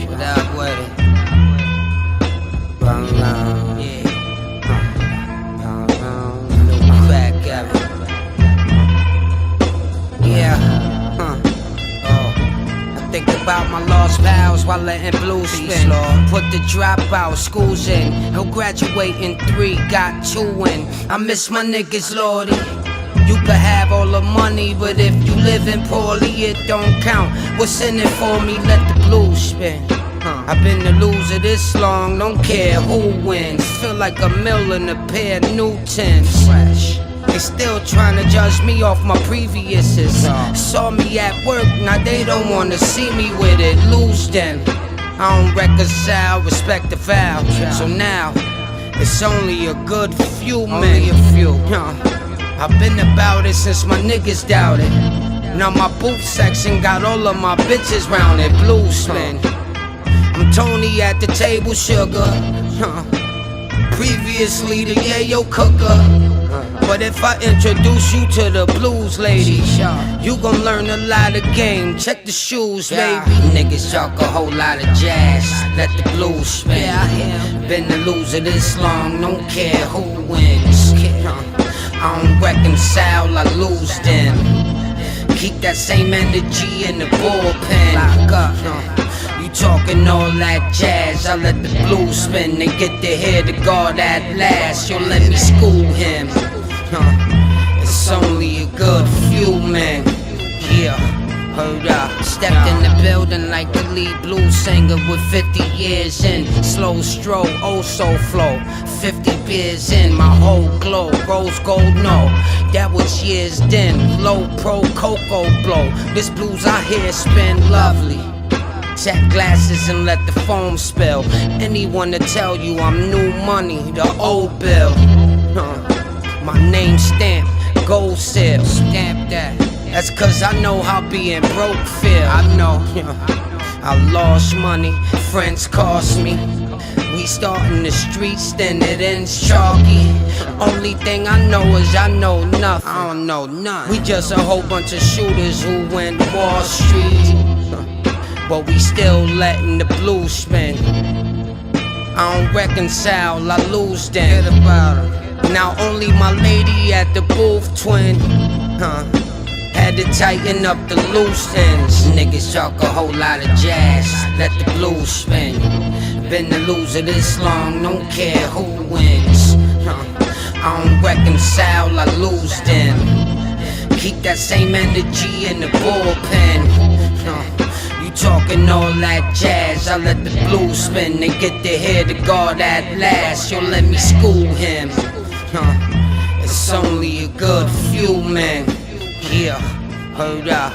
What up with it? Yeah. New crack ever. Yeah. I think about my lost pals while letting blues spin. Put the dropout schools in. He'll graduate in 3, got 2 in. I miss my niggas, lordy. You could have all the money, but if you living poorly, it don't count. What's in it for me? Let the blues spin. I've been the loser this long, don't care who wins. Feel like a mill in a pair of new Timbs. They still trying to judge me off my previous's. Saw me at work, now they don't wanna see me with it. Lose them. I don't reconcile, respect the vow. So now, it's only a good few men. I've been about it since my niggas doubted. Now my booth section got all of my bitches round it. Blue spin. I'm Tony at the table, sugar. Previously the yayo cooker. But if I introduce you to the blues lady, you gon' learn a lot of game. Check the shoes, baby. Niggas talk a whole lot of jazz. Let the blues spin. Been the loser this long, don't care who wins. I don't reconcile, I lose them. Keep that same energy in the bullpen. You talking all that jazz, I let the blues spin. They get to hear the God at last. Yo, let me school him. It's only a good few men. Yeah, heard up. Stepped in the building like the lead blues singer with 50 years in. Slow stroll, oh so flow. 50 beers in, my whole glow. Rose gold, no, that was years then. Low pro cocoa blow. This blues I hear spin lovely. Check glasses and let the foam spill. Anyone to tell you I'm new money, the old bill. My name stamped, gold seal. Stamp that. That's cause I know how being broke feel. I know. I lost money, friends cost me. We start in the streets, then it ends chalky. Only thing I know is I know nothing. I don't know none. We just a whole bunch of shooters who went Wall Street. But we still letting the blues spin. I don't reconcile, I lose them. Forget about her. Now only my lady at the booth twin. Had to tighten up the loose ends. Niggas talk a whole lot of jazz. Let the blues spin. Been the loser this long, don't care who wins. I don't reconcile, I lose them. Keep that same energy in the bullpen. You talking all that jazz, I let the blues spin. They get to hear the God at last. Yo, let me school him. It's only a good few men. Yeah, heard up.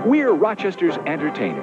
We're Rochester's entertainer.